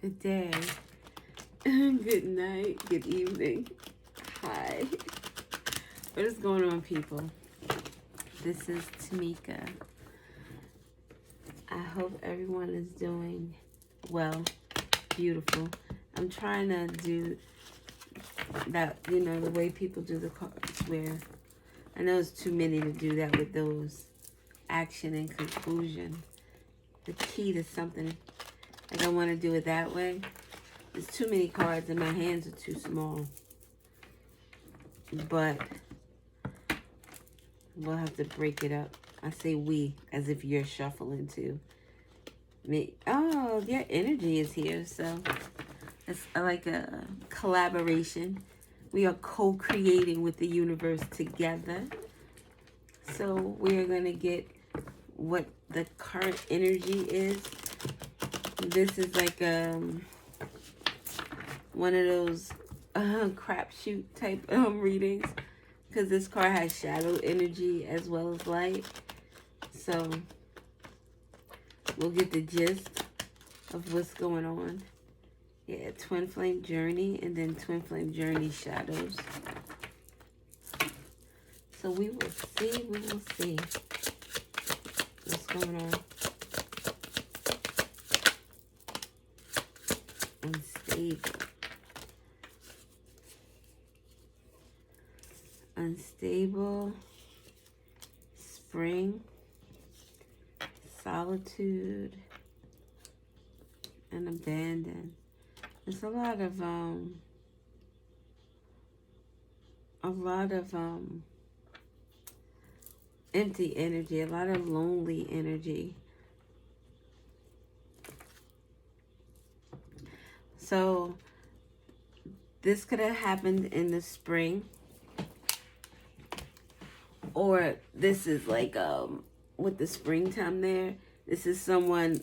Good day, good night, good evening. Hi. What is going on, people? This is Tamika. I hope everyone is doing well, beautiful. I'm trying to do that, you know, the way people do the cards, where I know it's too many to do that with those action and conclusion. The key to something, like I want to do it that way. There's too many cards and my hands are too small. But we'll have to break it up. I say we, as if you're shuffling too. Me. Oh, your energy is here. So it's like a collaboration. We are co-creating with the universe together. So we're going to get what the current energy is. This is like one of those crapshoot type readings, because this card has shadow energy as well as light. So we'll get the gist of what's going on. Yeah, twin flame journey and then twin flame journey shadows. So we will see what's going on. Unstable, spring, solitude, and abandon. There's a lot of empty energy, a lot of lonely energy. So this could have happened in the spring, or this is like with the springtime there. This is someone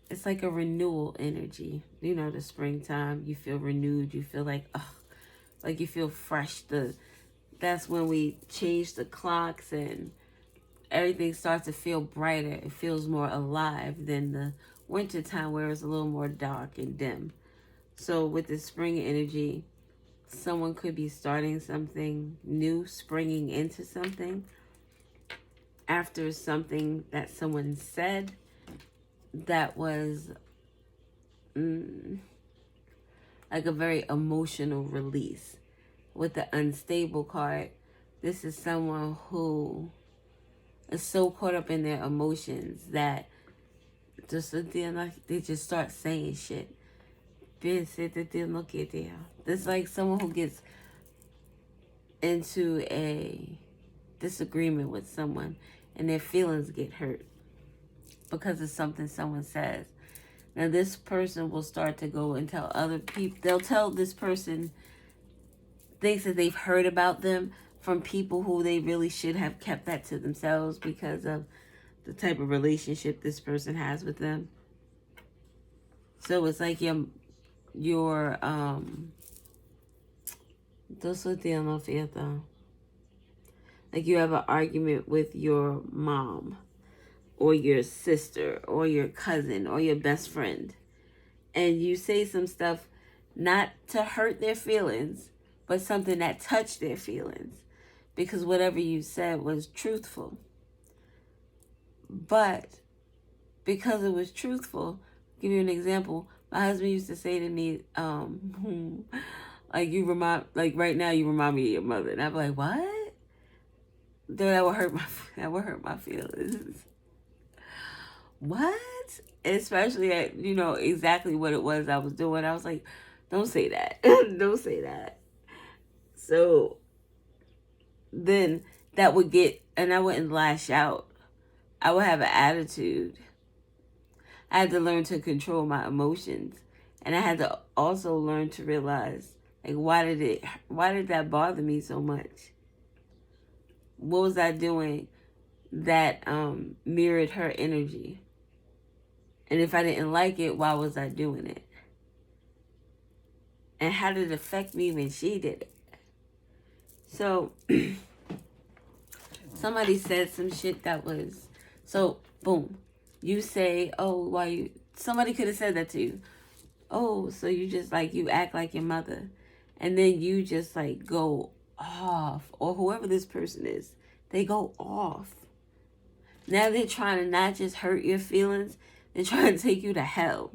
it's like a renewal energy. You know, the springtime, you feel renewed, you feel like like you feel fresh. That's when we change the clocks and everything starts to feel brighter. It feels more alive than the winter time, where it's a little more dark and dim. So with the spring energy, someone could be starting something new, springing into something after something that someone said that was like a very emotional release. With the unstable card, this is someone who is so caught up in their emotions that they just start saying shit. It's like someone who gets into a disagreement with someone and their feelings get hurt because of something someone says. Now this person will start to go and tell other people. They'll tell this person things that they've heard about them from people who they really should have kept that to themselves because of the type of relationship this person has with them. So it's like like you have an argument with your mom or your sister or your cousin or your best friend, and you say some stuff not to hurt their feelings, but something that touched their feelings, because whatever you said was truthful. But because it was truthful, I'll give you an example. My husband used to say to me, like right now you remind me of your mother. And I'd be like, what? That would hurt my feelings. What? Especially at, you know, exactly what it was I was doing. I was like, don't say that. Don't say that. So then that would get, and I wouldn't lash out. I would have an attitude. I had to learn to control my emotions. And I had to also learn to realize, like, why did that bother me so much? What was I doing that mirrored her energy? And if I didn't like it, why was I doing it? And how did it affect me when she did it? So somebody said some shit that was, so Boom. You say, oh, why you, somebody could have said that to you. Oh, so you just like, you act like your mother. And then you just like go off, or whoever this person is, they go off. Now they're trying to not just hurt your feelings, they're trying to take you to hell.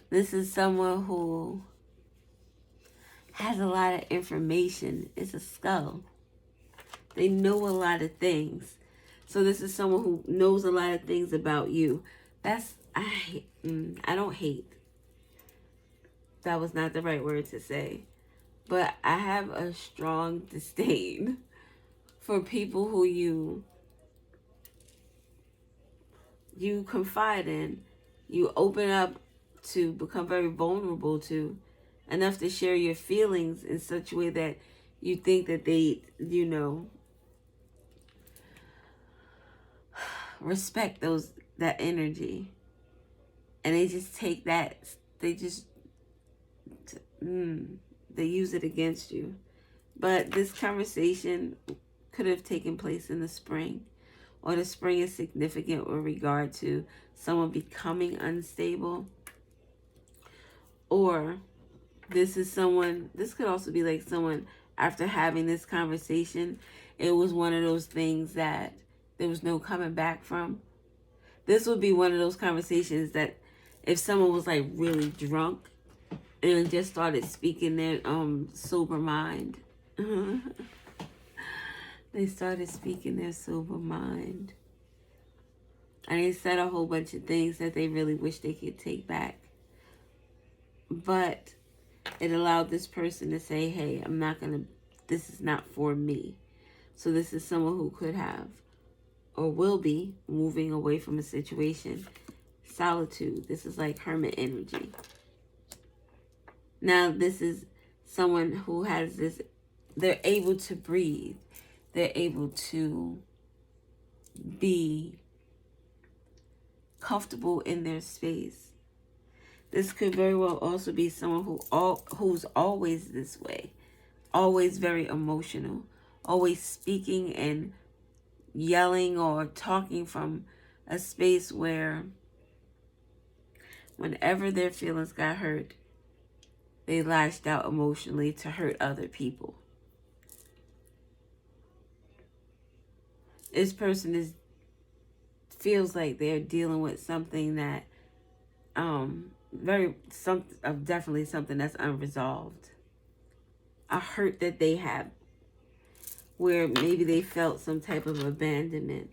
This is someone who has a lot of information. It's a skull. They know a lot of things. So this is someone who knows a lot of things about you. That's, I don't hate. That was not the right word to say. But I have a strong disdain for people who you confide in, you open up to, become very vulnerable to, enough to share your feelings in such a way that you think that they, respect that energy. And they just take that, they use it against you. But this conversation could have taken place in the spring, or the spring is significant with regard to someone becoming unstable, or this could also be like someone, after having this conversation, it was one of those things that there was no coming back from. This would be one of those conversations that if someone was like really drunk and just started speaking their sober mind, they started speaking their sober mind, and they said a whole bunch of things that they really wish they could take back. But it allowed this person to say, hey, this is not for me. So this is someone who could have or will be moving away from a situation. Solitude. This is like hermit energy. Now, this is someone who has this, they're able to breathe. They're able to be comfortable in their space. This could very well also be someone who's always this way, always very emotional, always speaking and yelling or talking from a space where whenever their feelings got hurt, they lashed out emotionally to hurt other people. This person feels like they're dealing with something that definitely something that's unresolved. A hurt that they have, where maybe they felt some type of abandonment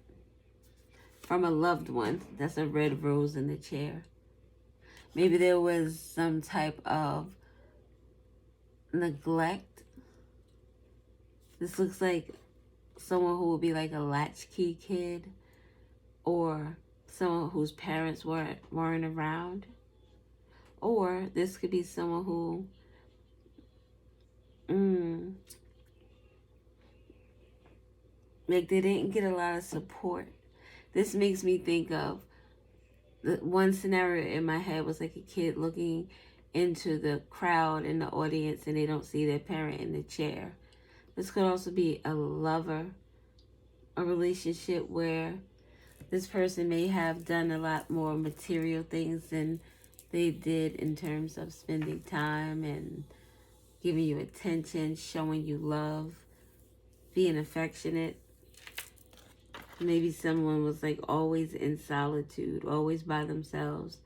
from a loved one. That's a red rose in the chair. Maybe there was some type of neglect. This looks like someone who would be like a latchkey kid, or someone whose parents weren't around. Or this could be someone who like they didn't get a lot of support. This makes me think of the one scenario in my head was like a kid looking into the crowd in the audience and they don't see their parent in the chair. This could also be a lover, a relationship where this person may have done a lot more material things than they did in terms of spending time and giving you attention, showing you love, being affectionate. Maybe someone was like always in solitude, always by themselves.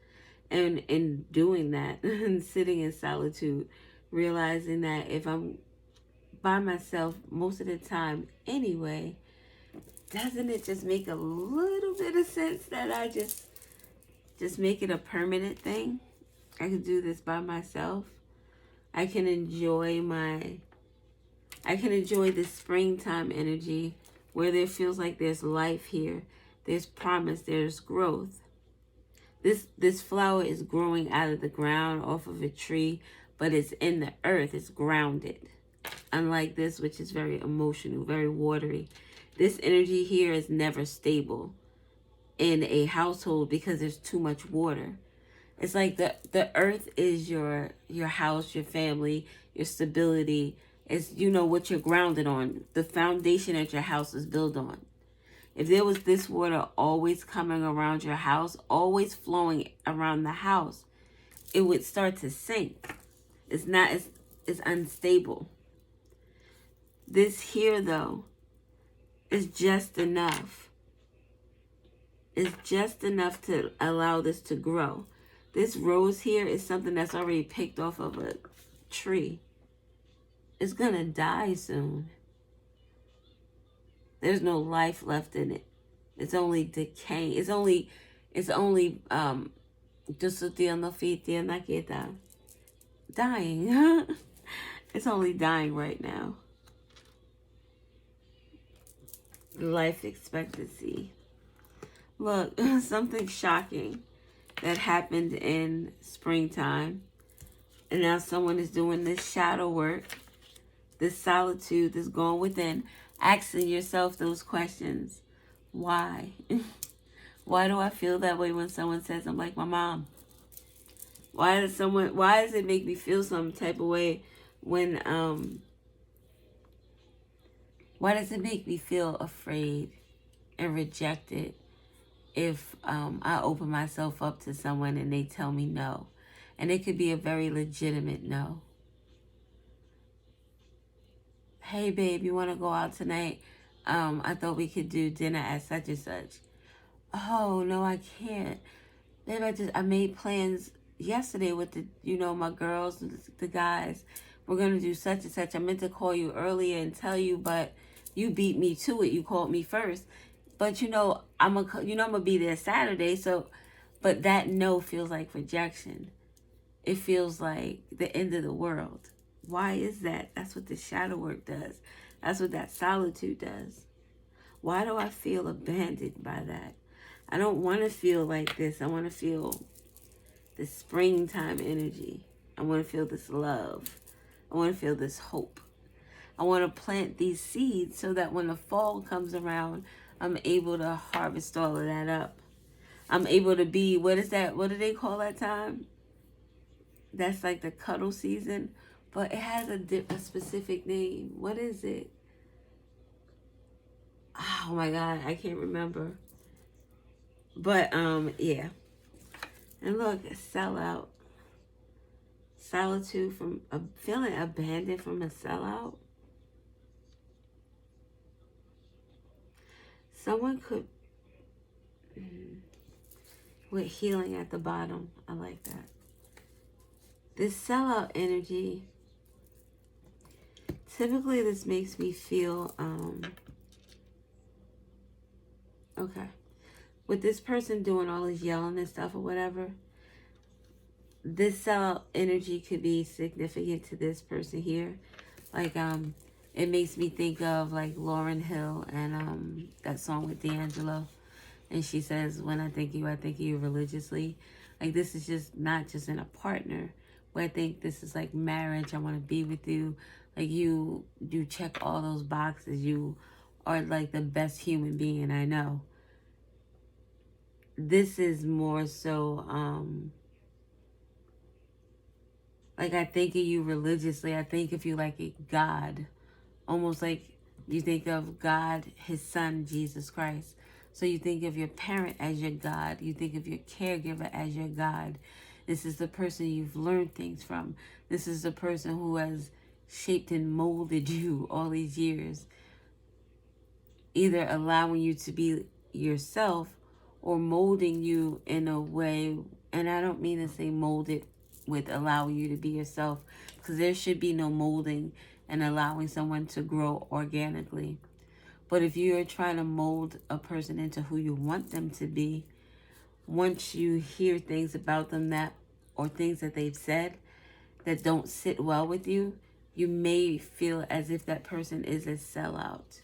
And in doing that, and sitting in solitude, realizing that if I'm by myself most of the time anyway, doesn't it just make a little bit of sense that I just make it a permanent thing? I can do this by myself. I can enjoy this springtime energy where there feels like there's life here. There's promise, there's growth. This flower is growing out of the ground off of a tree, but it's in the earth, it's grounded. Unlike this, which is very emotional, very watery. This energy here is never stable in a household because there's too much water. It's like the earth is your house, your family, your stability, It's, you know, what you're grounded on, the foundation that your house is built on. If there was this water always coming around your house, always flowing around the house, it would start to sink. It's not, it's unstable. This here, though, is just enough. It's just enough to allow this to grow. This rose here is something that's already picked off of a tree. It's going to die soon. There's no life left in it. It's only decaying. It's only, dying. It's only dying right now. Life expectancy. Look, something shocking that happened in springtime. And now someone is doing this shadow work, this solitude, this going within, asking yourself those questions. Why? Why do I feel that way when someone says I'm like my mom? Why does it make me feel some type of way when, why does it make me feel afraid and rejected if I open myself up to someone and they tell me no? And it could be a very legitimate no. Hey, babe, you want to go out tonight? I thought we could do dinner at such and such. Oh, no, I can't. Babe, I made plans yesterday with my girls, the guys. We're going to do such and such. I meant to call you earlier and tell you, but you beat me to it. You called me first. But, I'm going to be there Saturday. So, but that no feels like rejection. It feels like the end of the world. Why is that? That's what the shadow work does. That's what that solitude does. Why do I feel abandoned by that? I don't want to feel like this. I want to feel this springtime energy. I want to feel this love. I want to feel this hope. I want to plant these seeds so that when the fall comes around, I'm able to harvest all of that up. I'm able to be, what is that? What do they call that time? That's like the cuddle season, but it has a specific name. What is it? Oh my God, I can't remember. But yeah. And look, sellout. Solitude from feeling abandoned from a sellout. Someone could, with healing at the bottom. I like that. This sellout energy, typically this makes me feel, okay. With this person doing all this yelling and stuff or whatever, this sellout energy could be significant to this person here. Like, it makes me think of like Lauryn Hill and that song with D'Angelo. And she says, when I think of you religiously. Like, this is just not just in a partner, where I think this is like marriage. I want to be with you. Like, you check all those boxes. You are like the best human being I know. This is more so, like, I think of you religiously. I think of you like a God. Almost like you think of God, his son, Jesus Christ. So you think of your parent as your God. You think of your caregiver as your God. This is the person you've learned things from. This is the person who has shaped and molded you all these years. Either allowing you to be yourself or molding you in a way, and I don't mean to say molded with allowing you to be yourself, because there should be no molding and allowing someone to grow organically. But if you're trying to mold a person into who you want them to be, once you hear things about them that, or things that they've said that don't sit well with you, you may feel as if that person is a sellout.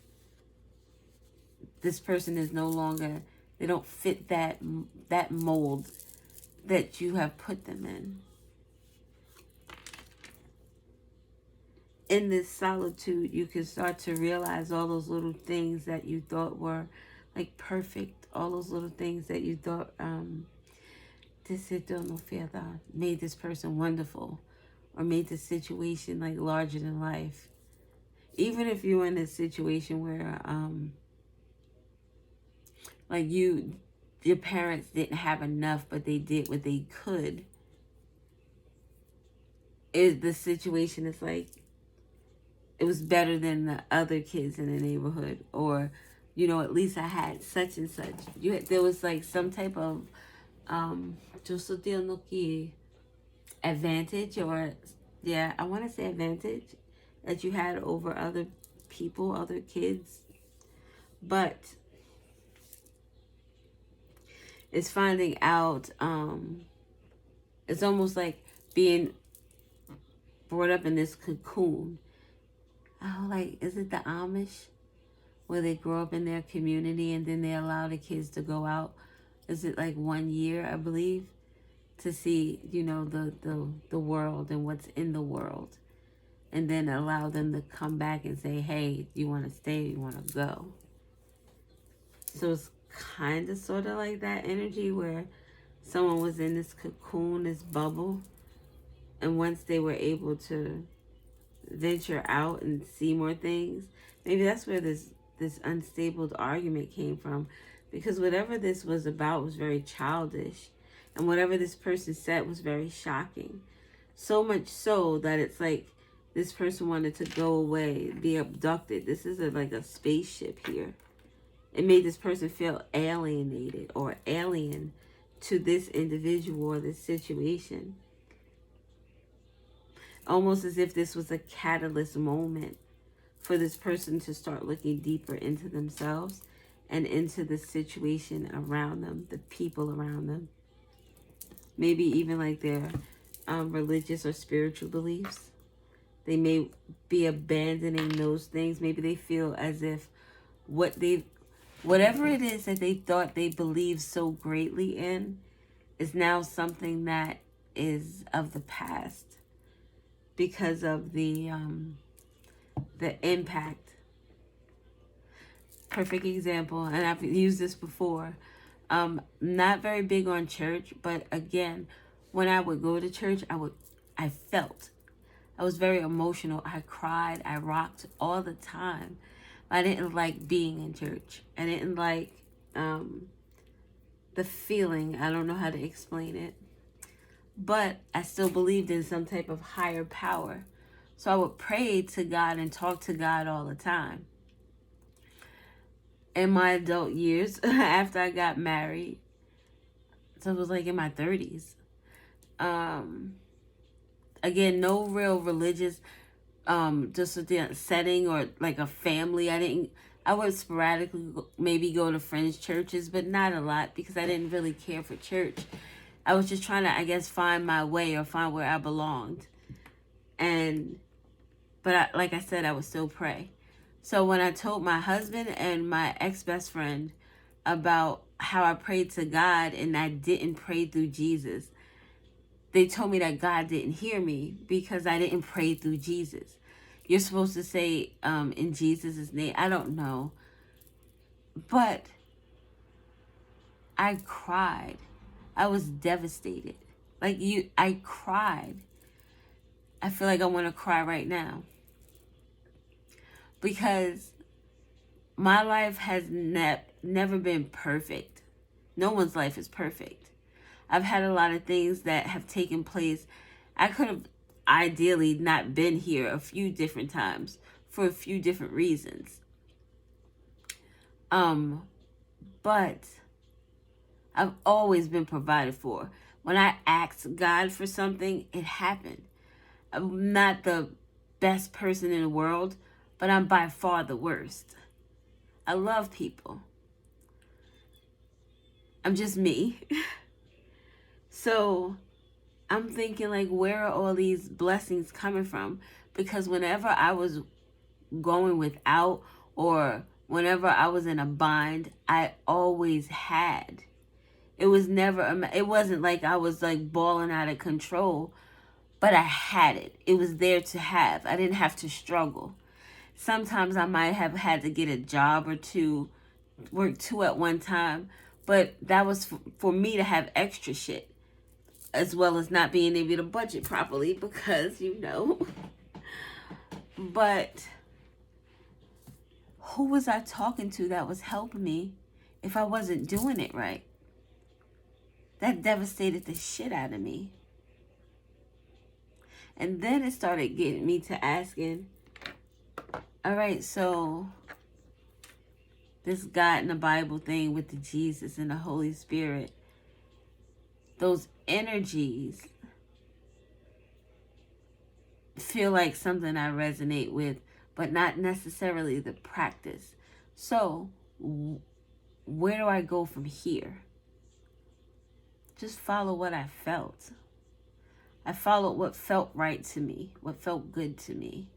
This person is no longer, they don't fit that mold that you have put them in. In this solitude, you can start to realize all those little things that you thought were like perfect, all those little things that you thought made this person wonderful, or made the situation like larger than life. even if you're in a situation where like your parents didn't have enough, but they did what they could, the situation is like it was better than the other kids in the neighborhood, or at least I had such and such. There was like some type of advantage, or yeah, I want to say advantage that you had over other people, other kids. But it's finding out, it's almost like being brought up in this cocoon. Oh, like, is it the Amish? Where they grow up in their community and then they allow the kids to go out. Is it like 1 year, I believe, to see, the world and what's in the world. And then allow them to come back and say, hey, you want to stay, you want to go. So it's kind of sort of like that energy where someone was in this cocoon, this bubble. And once they were able to venture out and see more things, maybe that's where this unstable argument came from, because whatever this was about was very childish, and whatever this person said was very shocking, so much so that it's like this person wanted to go away, be abducted. This is like a spaceship here. It made this person feel alienated or alien to this individual or this situation, almost as if this was a catalyst moment for this person to start looking deeper into themselves and into the situation around them, the people around them. Maybe even like their religious or spiritual beliefs. They may be abandoning those things. Maybe they feel as if whatever it is that they thought they believed so greatly in is now something that is of the past because of the impact. Perfect example, and I've used this before. Not very big on church, but again, when I would go to church, I was very emotional. I cried, I rocked all the time. I didn't like being in church. I didn't like the feeling. I don't know how to explain it. But I still believed in some type of higher power. So I would pray to God and talk to God all the time. In my adult years, after I got married, so it was like in my 30s. Again, no real religious just a setting or like a family. I would sporadically maybe go to friends' churches, but not a lot because I didn't really care for church. I was just trying to, I guess, find my way or find where I belonged. But like I said, I would still pray. So when I told my husband and my ex-best friend about how I prayed to God and I didn't pray through Jesus, they told me that God didn't hear me because I didn't pray through Jesus. You're supposed to say in Jesus' name. I don't know. But I cried. I was devastated. I cried. I feel like I want to cry right now. Because my life has never been perfect. No one's life is perfect. I've had a lot of things that have taken place. I could have ideally not been here a few different times for a few different reasons. But I've always been provided for. When I asked God for something, it happened. I'm not the best person in the world, but I'm by far the worst. I love people. I'm just me. So I'm thinking, like, where are all these blessings coming from? Because whenever I was going without or whenever I was in a bind, I always had. It wasn't like I was like balling out of control, but I had it. It was there to have. I didn't have to struggle. Sometimes I might have had to get a job or two, work two at one time, but that was for me to have extra shit, as well as not being able to budget properly because, But who was I talking to that was helping me if I wasn't doing it right? That devastated the shit out of me. And then it started getting me to asking, all right, so this God in the Bible thing with the Jesus and the Holy Spirit, those energies feel like something I resonate with, but not necessarily the practice. So where do I go from here? Just follow what I felt. I followed what felt right to me, what felt good to me,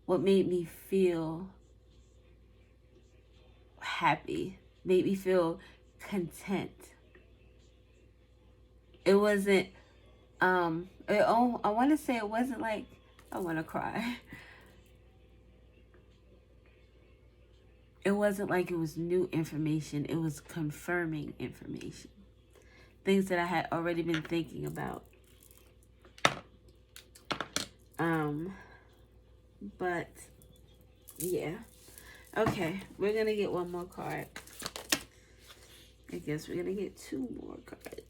what made me feel happy, made me feel content. It wasn't, I want to say it wasn't like, I want to cry. It wasn't like it was new information. It was confirming information. Things that I had already been thinking about. But yeah. Okay, we're gonna get one more card. I guess we're gonna get two more cards.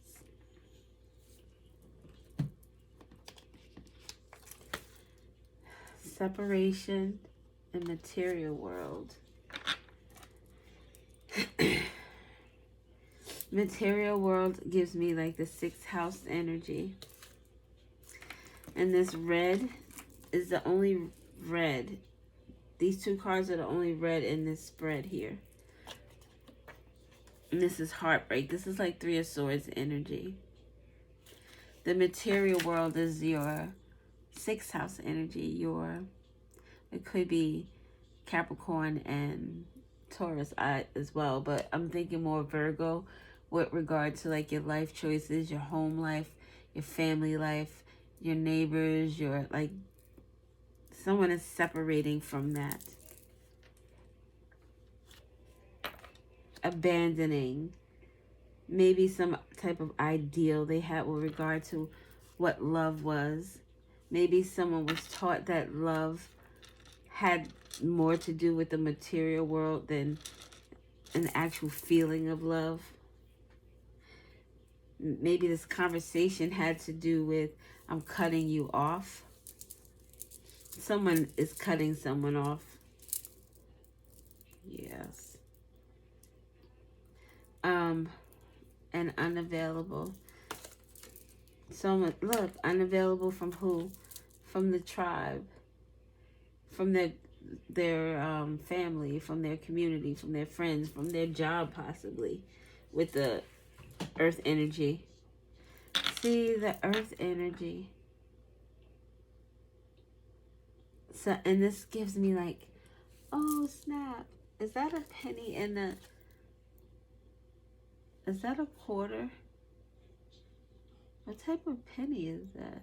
Separation and material world. Material world gives me like the 6th house energy. And this red is the only red. These two cards are the only red in this spread here. And this is heartbreak. This is like 3 of Swords energy. The material world is your 6th house energy. It could be Capricorn and Taurus as well. But I'm thinking more Virgo with regard to like your life choices, your home life, your family life, your neighbors, your like someone is separating from that. Abandoning maybe some type of ideal they had with regard to what love was. Maybe someone was taught that love had more to do with the material world than an actual feeling of love. Maybe this conversation had to do with, I'm cutting you off. Someone is cutting someone off. Yes. And unavailable. Someone, look, unavailable from who? From the tribe. From their family, from their community, from their friends, from their job possibly. With the earth energy. See, the earth energy. So, and this gives me like, oh snap. Is that a penny in the... Is that a quarter? What type of penny is that?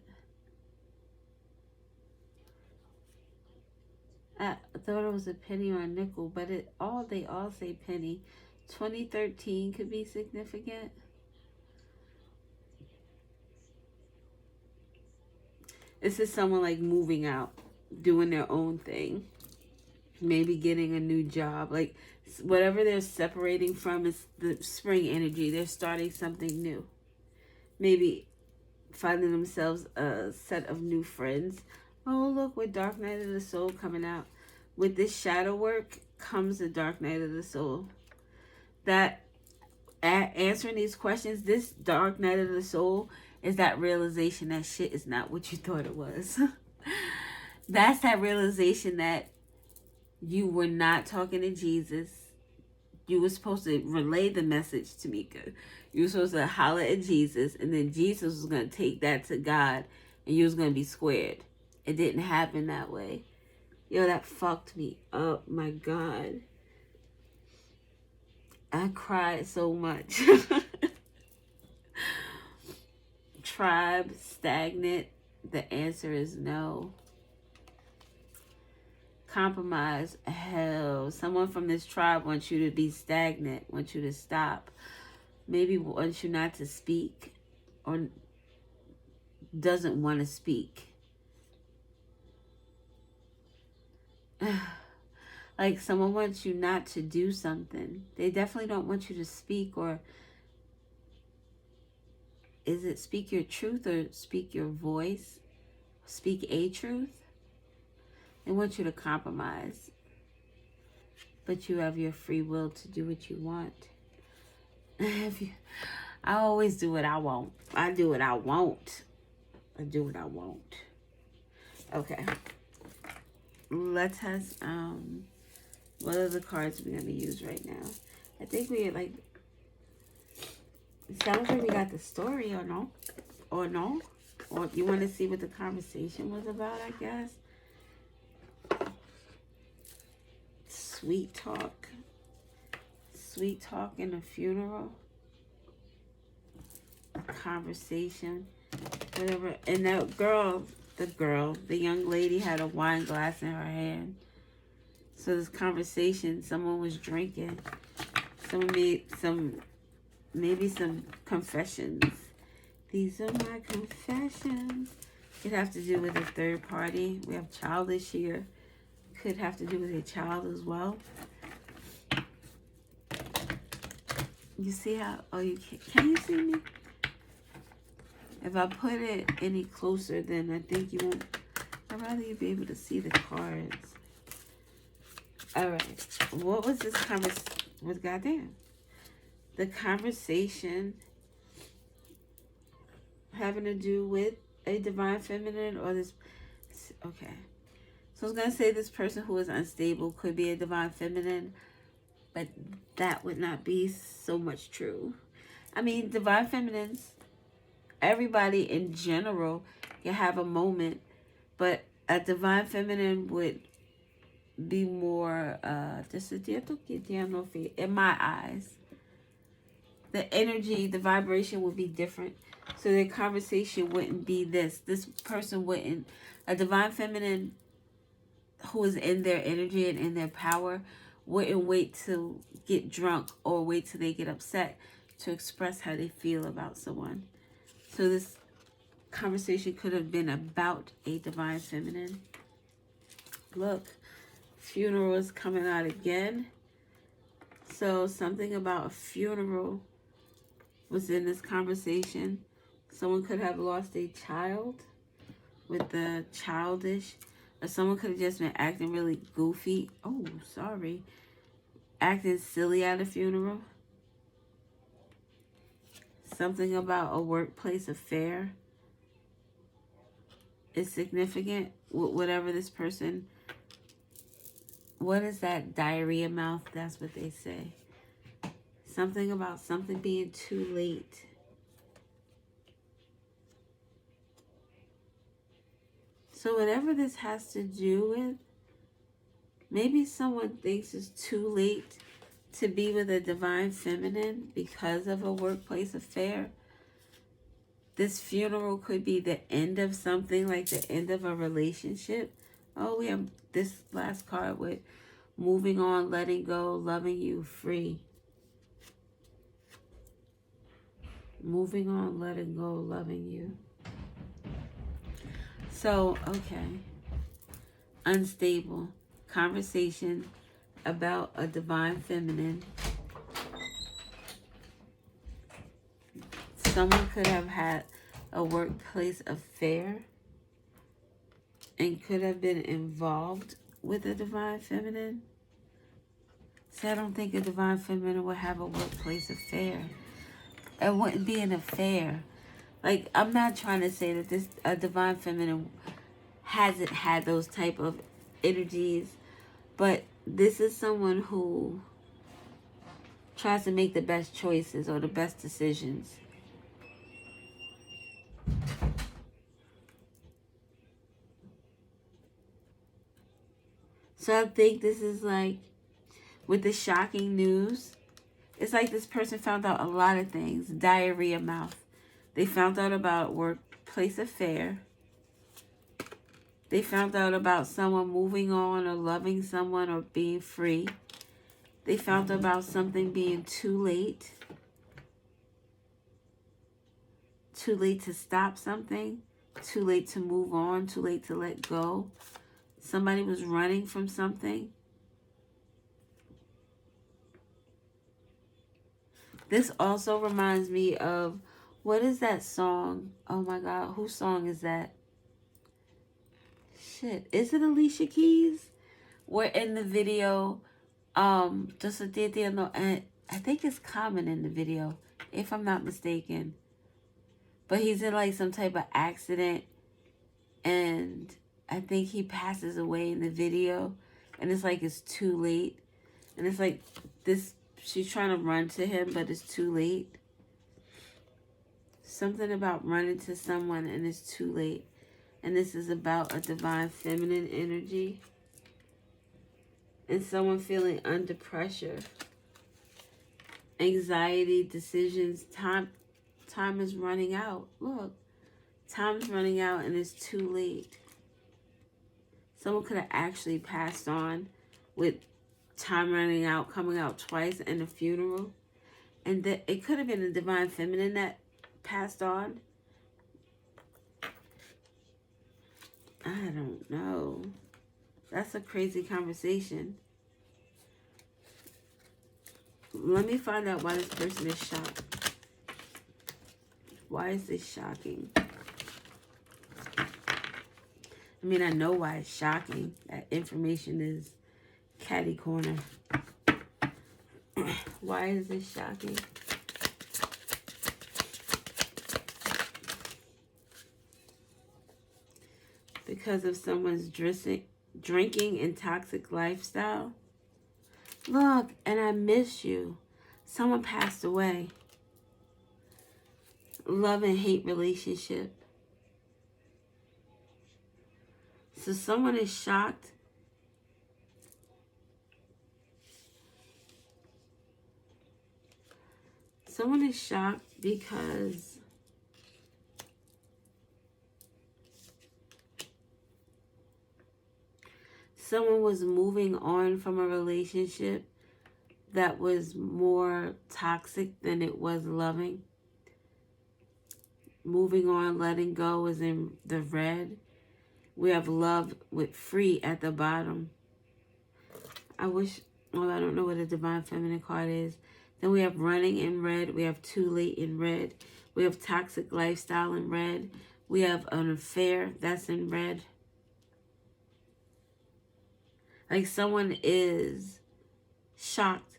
I thought it was a penny or a nickel, but they all say penny. 2013 could be significant. This is someone like moving out, doing their own thing. Maybe getting a new job. Like whatever they're separating from is the spring energy. They're starting something new. Maybe finding themselves a set of new friends. Oh, look, with Dark Night of the Soul coming out. With this shadow work comes the Dark Night of the Soul. That answering these questions, this Dark Night of the Soul is that realization that shit is not what you thought it was. That's that realization that you were not talking to Jesus. You were supposed to relay the message to Mika. You were supposed to holler at Jesus, and then Jesus was going to take that to God, and you was going to be squared. It didn't happen that way. Yo, that fucked me up. My God. I cried so much. Tribe, stagnant. The answer is no. Compromise. Hell, someone from this tribe wants you to be stagnant, wants you to stop. Maybe wants you not to speak or doesn't want to speak. Like someone wants you not to do something. They definitely don't want you to speak, or is it speak your truth or speak your voice? Speak a truth? They want you to compromise, but you have your free will to do what you want. I always do what I want. I do what I want. I do what I want. Okay. Let's have what are the cards we're gonna use right now? I think we like, it sounds like we got the story, or no? Or no? Or you want to see what the conversation was about, I guess? Sweet talk. Sweet talk in a funeral. A conversation. Whatever. And that girl, the young lady had a wine glass in her hand. So this conversation, someone was drinking. Someone made maybe some confessions. These are my confessions. Could have to do with a third party. We have childish here. Could have to do with a child as well. You see how, oh, you can you see me? If I put it any closer, then I think you won't. I'd rather you be able to see the cards. All right. What was this conversation? What, goddamn? The conversation having to do with a divine feminine, or this. Okay. So I was going to say this person who is unstable could be a divine feminine, but that would not be so much true. I mean, divine feminines, everybody in general can have a moment, but a divine feminine would be more, in my eyes. The energy, the vibration would be different. So the conversation wouldn't be this. This person wouldn't, a divine feminine who is in their energy and in their power wouldn't wait to get drunk or wait till they get upset to express how they feel about someone. So this conversation could have been about a divine feminine. Look, funeral is coming out again. So something about a funeral was in this conversation. Someone could have lost a child with the childish, or someone could have just been acting really goofy. Oh, sorry. Acting silly at a funeral. Something about a workplace affair is significant. Whatever this person, what is that, diarrhea mouth? That's what they say. Something about something being too late. So whatever this has to do with, maybe someone thinks it's too late to be with a divine feminine because of a workplace affair. This funeral could be the end of something, like the end of a relationship. Oh, we have this last card with moving on, letting go, loving you, free. Moving on, letting go, loving you. So, okay. Unstable. Conversation about a divine feminine. Someone could have had a workplace affair and could have been involved with a divine feminine. So I don't think a divine feminine would have a workplace affair. It wouldn't be an affair. Like, I'm not trying to say that a divine feminine hasn't had those type of energies, but this is someone who tries to make the best choices or the best decisions. So I think this is like, with the shocking news, it's like this person found out a lot of things. Diarrhea mouth. They found out about workplace affair. They found out about someone moving on or loving someone or being free. They found out about something being too late. Too late to stop something. Too late to move on. Too late to let go. Somebody was running from something. This also reminds me of, what is that song? Oh my God, whose song is that? Shit, is it Alicia Keys? Where in the video, just a no, and I think it's Common in the video, if I'm not mistaken. But he's in like some type of accident, and I think he passes away in the video, and it's like it's too late, and it's like this. She's trying to run to him, but it's too late. Something about running to someone and it's too late. And this is about a divine feminine energy. And someone feeling under pressure. Anxiety, decisions, time is running out. Look, time's running out and it's too late. Someone could have actually passed on with time running out, coming out twice in a funeral. And that it could have been a divine feminine that passed on. I don't know. That's a crazy conversation. Let me find out why this person is shocked. Why is this shocking? I mean, I know why it's shocking. That information is catty corner. Why is this shocking? Because of someone's drinking and toxic lifestyle. Look, and I miss you. Someone passed away. Love and hate relationship. So someone is shocked. Someone is shocked because someone was moving on from a relationship that was more toxic than it was loving. Moving on, letting go is in the red. We have love with free at the bottom. I don't know what a divine feminine card is. Then we have running in red. We have too late in red. We have toxic lifestyle in red. We have an affair that's in red. Like someone is shocked.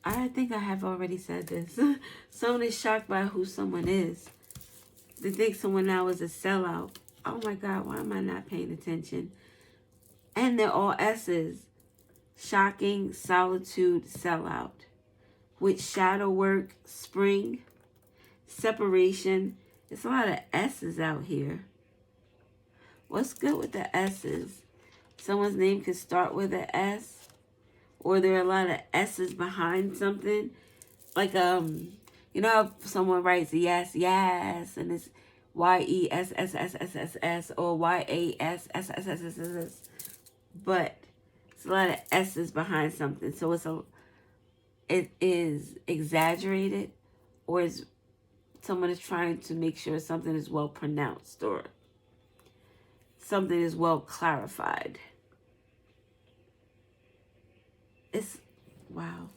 I think I have already said this. Someone is shocked by who someone is. They think someone now is a sellout. Oh my God, why am I not paying attention? And they're all S's. Shocking, solitude, sellout. With shadow work, spring, separation. It's a lot of S's out here. What's good with the S's? Someone's name could start with an S. Or there are a lot of S's behind something. Like, you know how someone writes yes, yes, and it's YESSSSSS or YASSSSSS. But it's a lot of S's behind something. So it is exaggerated, or is someone is trying to make sure something is well pronounced or something is well clarified. Wow.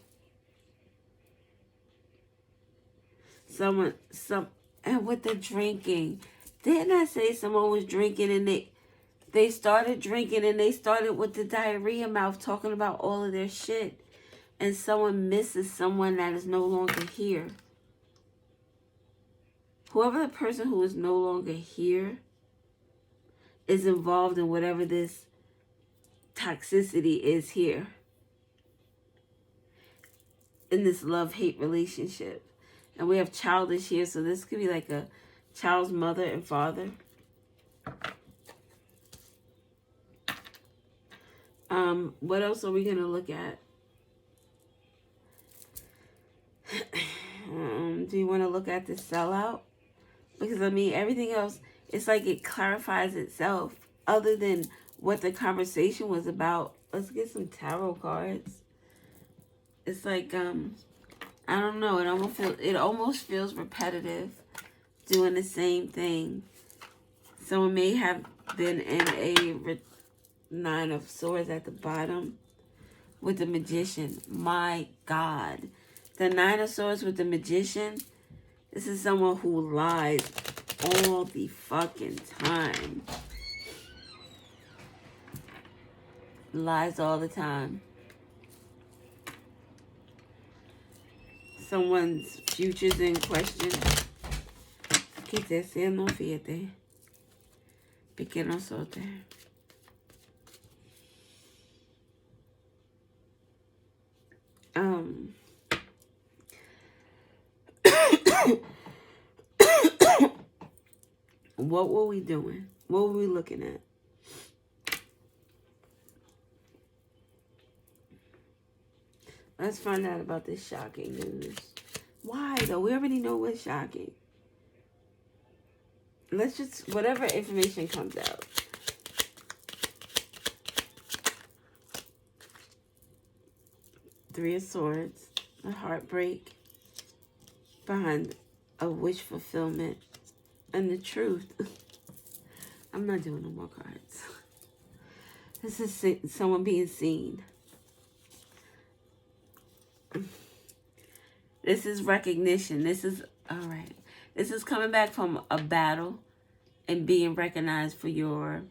And with the drinking, didn't I say someone was drinking and they started drinking and they started with the diarrhea mouth talking about all of their shit, and someone misses someone that is no longer here. Whoever the person who is no longer here is involved in whatever this toxicity is here. In this love-hate relationship. And we have childish here, so this could be like a child's mother and father. What else are we going to look at? Do you want to look at the sellout? Because, I mean, everything else, it's like it clarifies itself. Other than what the conversation was about. Let's get some tarot cards. It's like, I don't know. It almost feels repetitive, doing the same thing. Someone may have been in a Nine of Swords at the bottom with the Magician. My God, The Nine of Swords with the Magician. This is someone who lies all the fucking time. Lies all the time. Someone's future's in question. ¿Qué te haciendo? Fíjate. Pequeño sote. What were we doing? What were we looking at? Let's find out about this shocking news. Why, though? We already know what's shocking. Let's just, whatever information comes out. Three of Swords. A heartbreak behind a wish fulfillment. And the truth. I'm not doing no more cards. This is someone being seen. This is recognition. This is, all right. This is coming back from a battle and being recognized for your,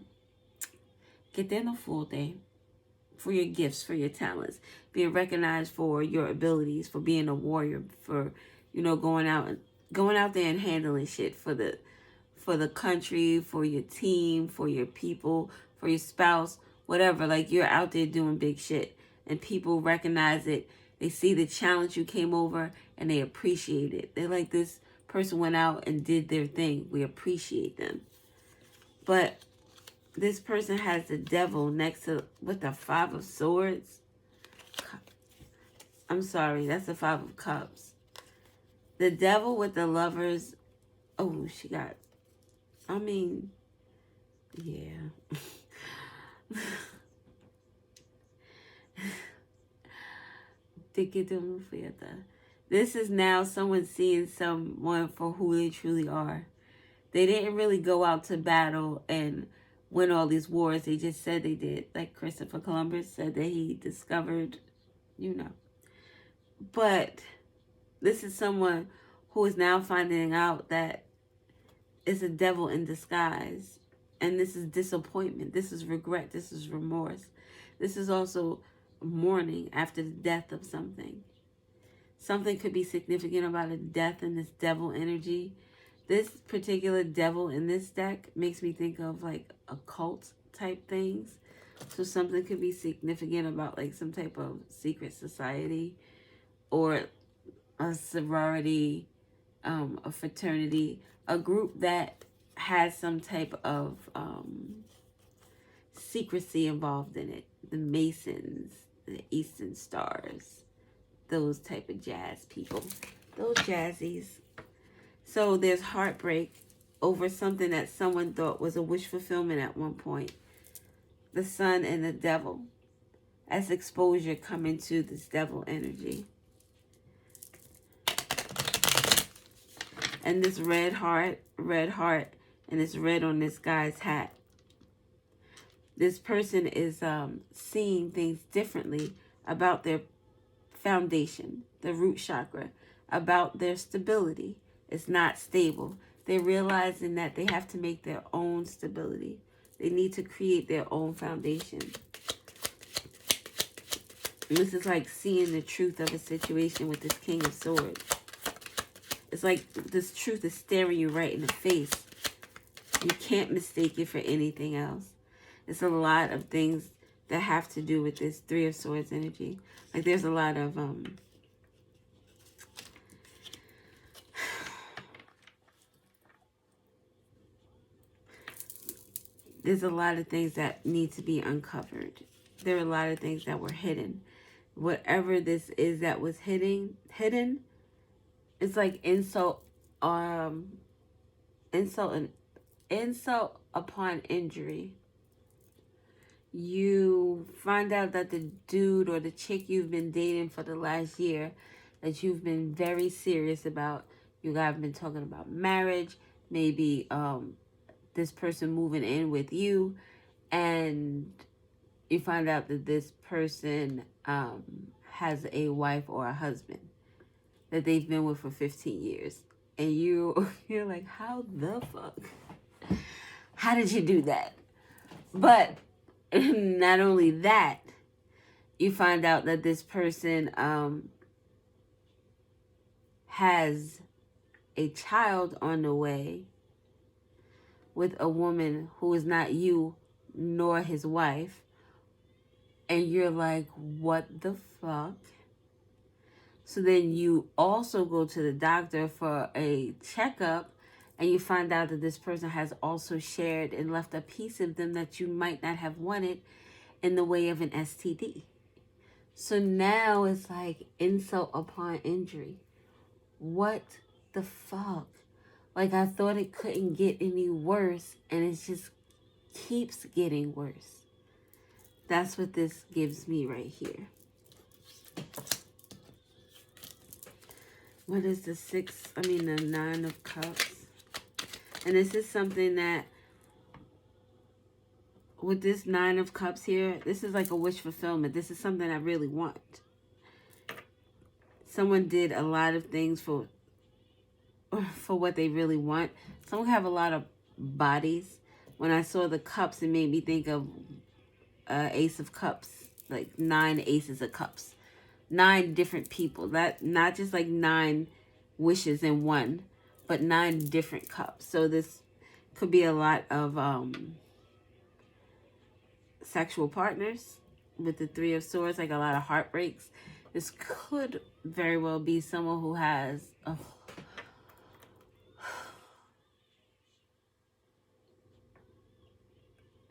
for your gifts, for your talents. Being recognized for your abilities, for being a warrior, for, you know, going out there and handling shit for the country, for your team, for your people, for your spouse, whatever. Like, you're out there doing big shit and people recognize it. They see the challenge you came over and they appreciate it. They're like, this person went out and did their thing. We appreciate them. But this person has the devil next to, with the Five of Swords. I'm sorry, that's the Five of Cups. The devil with the Lovers. Oh, she got, I mean, yeah. This is now someone seeing someone for who they truly are. They didn't really go out to battle and win all these wars. They just said they did. Like Christopher Columbus said that he discovered, you know. But this is someone who is now finding out that it's a devil in disguise. And this is disappointment. This is regret. This is remorse. This is also mourning after the death of something. Something could be significant about a death in this devil energy. This particular devil in this deck makes me think of like occult type things. So something could be significant about like some type of secret society or a sorority, a fraternity, a group that has some type of secrecy involved in it. The Masons, the Eastern Stars, those type of jazz people, those jazzies. So there's heartbreak over something that someone thought was a wish fulfillment at one point. The Sun and the Devil, as exposure coming to this devil energy. And this red heart, and it's red on this guy's hat. This person is seeing things differently about their foundation, the root chakra, about their stability. It's not stable. They're realizing that they have to make their own stability. They need to create their own foundation. And this is like seeing the truth of a situation with this King of Swords. It's like this truth is staring you right in the face. You can't mistake it for anything else. It's a lot of things that have to do with this Three of Swords energy. Like there's a lot of there's a lot of things that need to be uncovered. There are a lot of things that were hidden. Whatever this is that was hidden, it's like insult upon injury. You find out that the dude or the chick you've been dating for the last year, that you've been very serious about, you guys have been talking about marriage, maybe this person moving in with you, and you find out that this person has a wife or a husband. that they've been with for 15 years. And you're like, how the fuck? How did you do that? But not only that, you find out that this person has a child on the way with a woman who is not you nor his wife. And you're like, what the fuck? So then you also go to the doctor for a checkup, and you find out that this person has also shared and left a piece of them that you might not have wanted in the way of an STD. So now it's like insult upon injury. What the fuck? Like, I thought it couldn't get any worse, and it just keeps getting worse. That's what this gives me right here. What is the 9 of Cups? And this is something that, with this 9 of Cups here, this is like a wish fulfillment. This is something I really want. Someone did a lot of things for what they really want. Someone have a lot of bodies. When I saw the cups, it made me think of Ace of Cups, like 9 aces of cups. 9 different people. That not just like 9 wishes in one, but 9 different cups. So this could be a lot of sexual partners with the 3 of Swords, like a lot of heartbreaks. This could very well be someone who has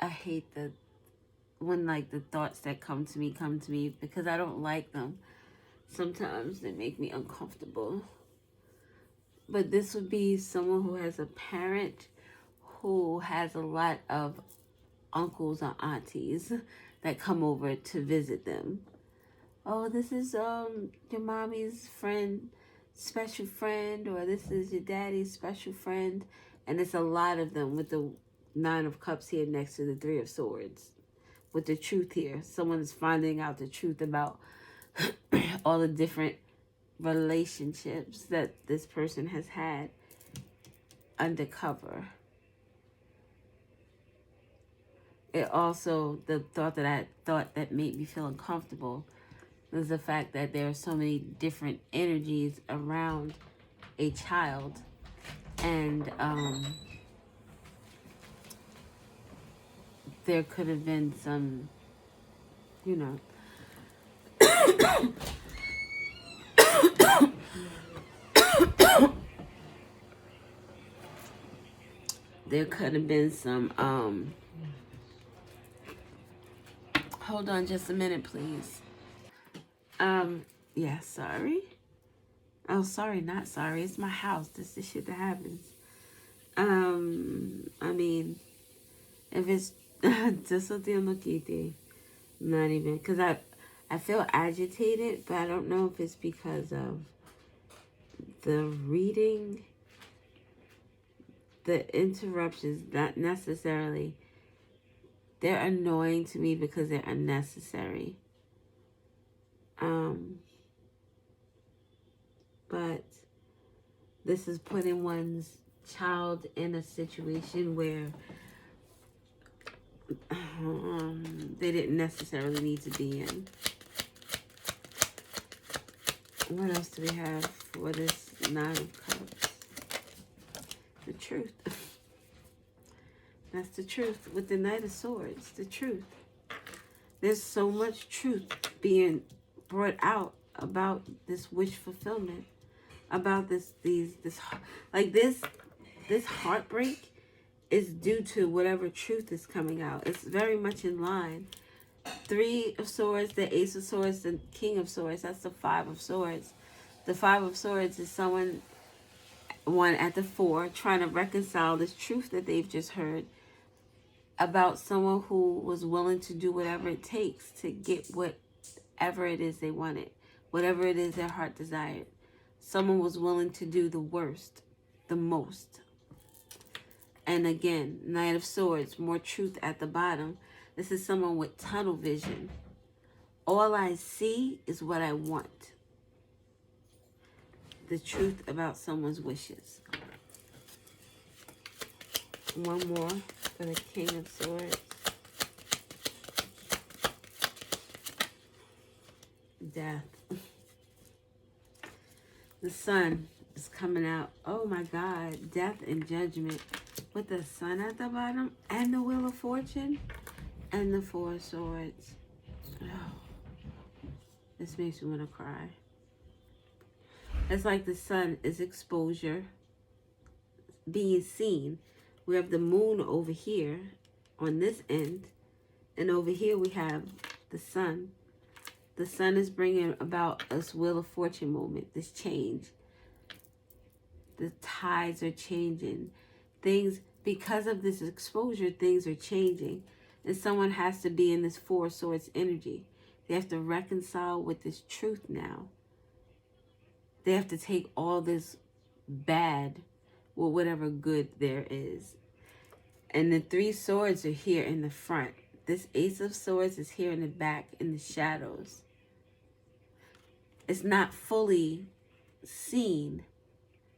I hate when like the thoughts that come to me because I don't like them. Sometimes they make me uncomfortable. But this would be someone who has a parent who has a lot of uncles or aunties that come over to visit them. Oh, this is your mommy's friend, special friend, or this is your daddy's special friend. And it's a lot of them with the 9 of Cups here next to the 3 of Swords. With the truth here. Someone's finding out the truth about all the different relationships that this person has had undercover. It also, the thought that made me feel uncomfortable was the fact that there are so many different energies around a child. And there could have been some, there could have been some, hold on just a minute, please. Yeah, sorry. Oh, sorry, not sorry. It's my house. This is the shit that happens. I mean, if it's just something not even, because I feel agitated, but I don't know if it's because of the reading, the interruptions, not necessarily. They're annoying to me because they're unnecessary. But this is putting one's child in a situation where they didn't necessarily need to be in. What else do we have for this 9 of Cups? The truth. That's the truth with the Knight of Swords. The truth. There's so much truth being brought out about this wish fulfillment, about this heartbreak is due to whatever truth is coming out. It's very much in line. 3 of Swords, the Ace of Swords, the King of Swords. That's the 5 of Swords. The 5 of Swords is one at the 4 trying to reconcile this truth that they've just heard about someone who was willing to do whatever it takes to get whatever it is they wanted, whatever it is their heart desired. Someone was willing to do the worst, the most. And again, Knight of Swords, more truth at the bottom. This is someone with tunnel vision. All I see is what I want. the truth about someone's wishes. One more for the King of Swords. Death. The sun is coming out. Oh my God. Death and judgment. With the sun at the bottom. And the Wheel of Fortune. And the Four of Swords. Oh, this makes me want to cry. It's like the sun is exposure. Being seen. We have the moon over here. On this end. And over here we have the sun. The sun is bringing about this Wheel of Fortune moment, this change. The tides are changing. Things, because of this exposure, things are changing. And someone has to be in this Four of Swords energy. They have to reconcile with this truth now. They have to take all this bad with whatever good there is. And the Three Swords are here in the front. This Ace of Swords is here in the back, in the shadows. It's not fully seen,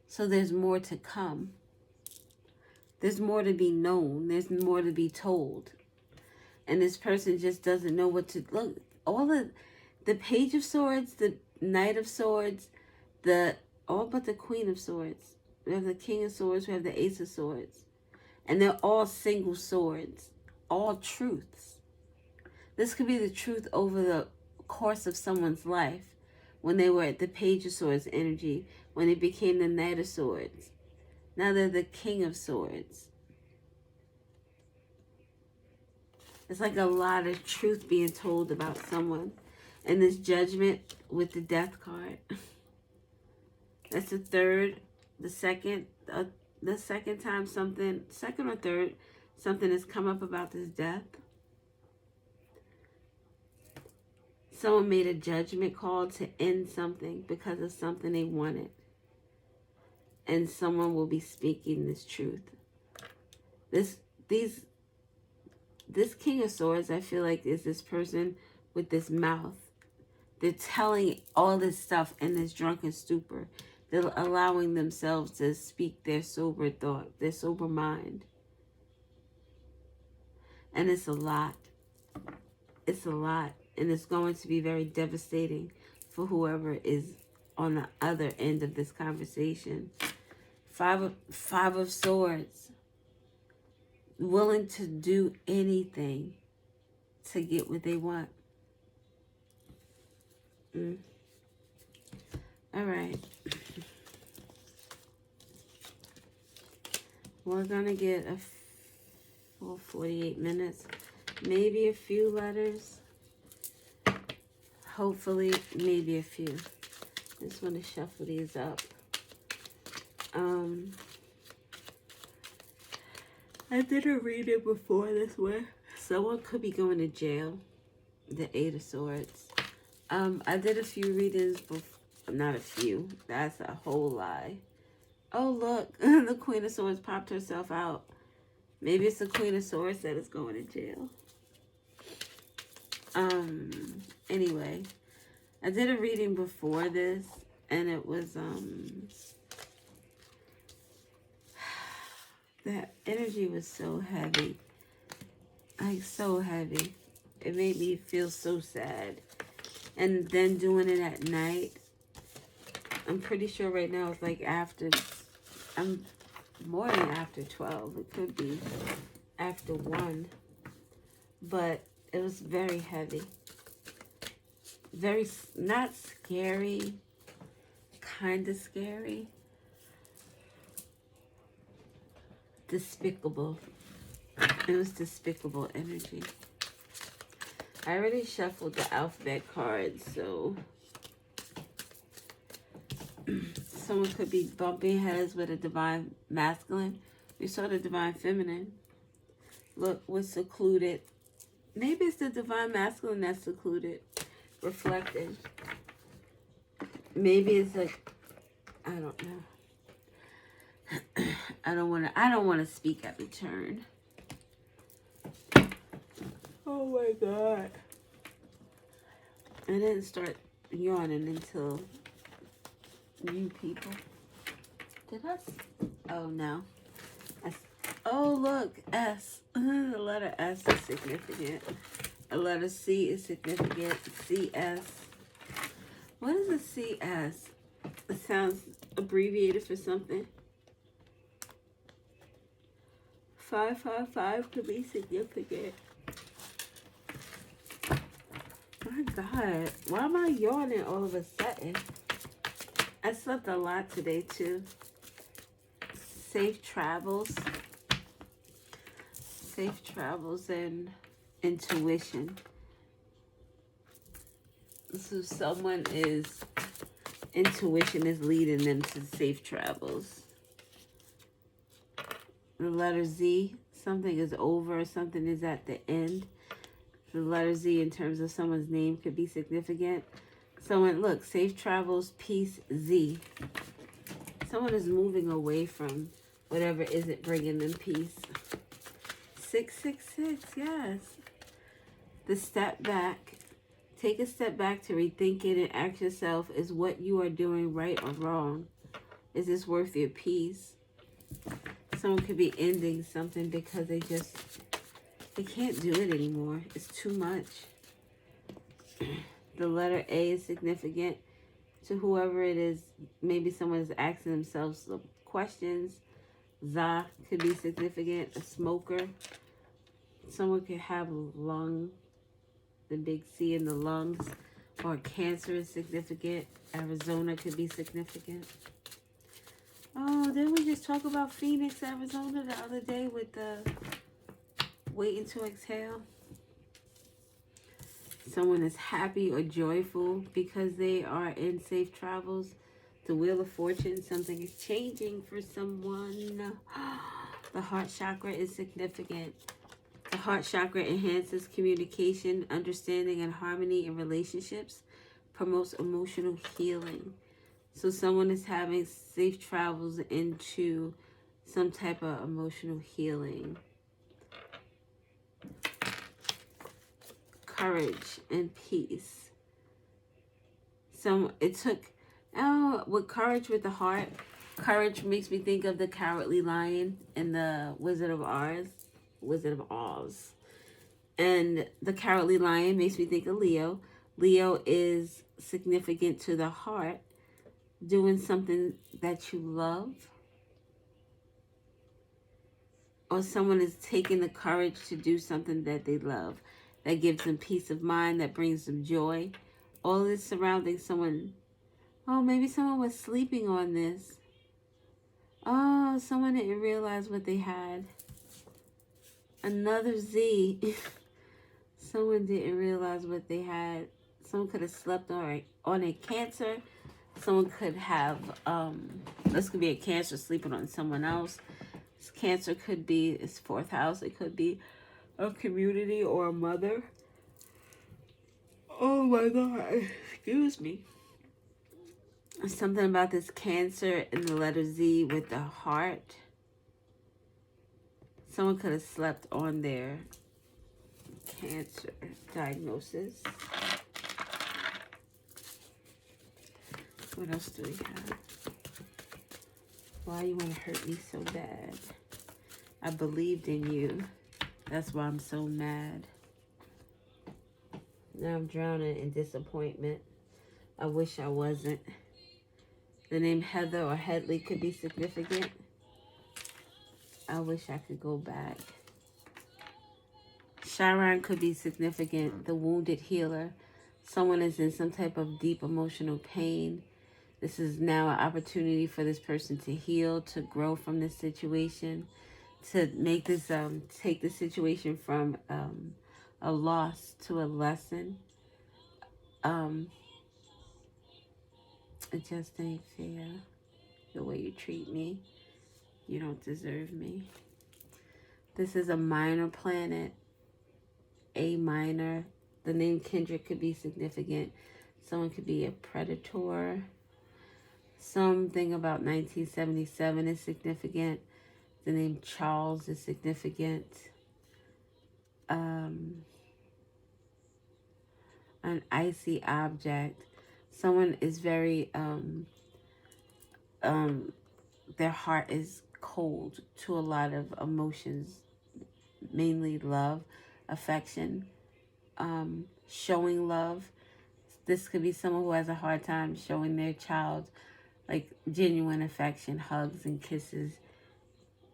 so there's more to come. There's more to be known. There's more to be told. And this person just doesn't know what to look. All the Page of Swords, the Knight of Swords, all but the Queen of Swords. We have the King of Swords, we have the Ace of Swords. And they're all single swords, all truths. This could be the truth over the course of someone's life. When they were at the Page of Swords energy, when they became the Knight of Swords. Now they're the King of Swords. It's like a lot of truth being told about someone. And this Judgment with the Death card. That's the third, the second time something, second or third, something has come up about this death. Someone made a judgment call to end something because of something they wanted. And someone will be speaking this truth. This King of Swords, I feel like, is this person with this mouth. They're telling all this stuff in this drunken stupor. They're allowing themselves to speak their sober thought, their sober mind. And it's a lot. It's a lot. And it's going to be very devastating for whoever is on the other end of this conversation. Five of Swords. Willing to do anything to get what they want. All right. We're going to get a full 48 minutes. Maybe a few letters. Hopefully, maybe a few. I just want to shuffle these up. I did a reading before this one. Someone could be going to jail. The Eight of Swords. I did a few readings before. Not a few. That's a whole lie. Oh, look. The Queen of Swords popped herself out. Maybe it's the Queen of Swords that is going to jail. Anyway, I did a reading before this, and it was, that energy was so heavy. Like, so heavy. It made me feel so sad. And then doing it at night, I'm pretty sure right now it's like after, I'm more than after 12. It could be after 1. But it was very heavy. Very, not scary, kind of scary. Despicable. It was despicable energy. I already shuffled the alphabet cards, so someone could be bumping heads with a divine masculine. We saw the divine feminine. Look, was secluded. Maybe it's the divine masculine that's secluded, reflected. Maybe it's like, I don't know. I don't want to speak every turn. Oh my God. I didn't start yawning until You people. Did I? Oh, no. S. Oh, look. S. The letter S is significant. A letter C is significant. CS. What is a CS? It sounds abbreviated for something. 555 could be significant. My God, why am I yawning all of a sudden? I slept a lot today too. Safe travels. Safe travels and intuition. So someone is, intuition is leading them to safe travels. The letter Z, something is over, something is at the end. The letter Z in terms of someone's name could be significant. Someone, look, safe travels, peace, Z. Someone is moving away from whatever isn't bringing them peace. 666, yes. The step back. Take a step back to rethink it and ask yourself, is what you are doing right or wrong? Is this worth your peace? Someone could be ending something because they can't do it anymore. It's too much. The letter A is significant to whoever it is. Maybe someone is asking themselves some questions. Za could be significant. A smoker. Someone could have lung, the big C in the lungs. Or cancer is significant. Arizona could be significant. Oh, didn't we just talk about Phoenix, Arizona the other day with the waiting to exhale? Someone is happy or joyful because they are in safe travels. The Wheel of Fortune, something is changing for someone. The heart chakra is significant. The heart chakra enhances communication, understanding, and harmony in relationships, promotes emotional healing. So someone is having safe travels into some type of emotional healing. Courage and peace. With courage with the heart, courage makes me think of the Cowardly Lion and the Wizard of Oz. And the Cowardly Lion makes me think of Leo. Leo is significant to the heart. Doing something that you love, or someone is taking the courage to do something that they love, that gives them peace of mind, that brings them joy. All this surrounding someone. Oh, maybe someone was sleeping on this. Oh, someone didn't realize what they had. Another Z. Someone didn't realize what they had. Someone could have slept on a Cancer. Someone could have, this could be a Cancer sleeping on someone else. This Cancer could be its 4th house. It could be a community or a mother. Oh my God, excuse me. Something about this Cancer in the letter Z with the heart. Someone could have slept on their Cancer diagnosis. What else do we have? Why you want to hurt me so bad? I believed in you. That's why I'm so mad. Now I'm drowning in disappointment. I wish I wasn't. The name Heather or Headley could be significant. I wish I could go back. Chiron could be significant. The wounded healer. Someone is in some type of deep emotional pain. This is now an opportunity for this person to heal, to grow from this situation, to make this, take the situation from a loss to a lesson. It just ain't fair the way you treat me. You don't deserve me. This is a minor planet, A minor. The name Kendrick could be significant. Someone could be a predator. Something about 1977 is significant. The name Charles is significant. An icy object. Someone is very their heart is cold to a lot of emotions, mainly love, affection, showing love. This could be someone who has a hard time showing their child like genuine affection, hugs and kisses,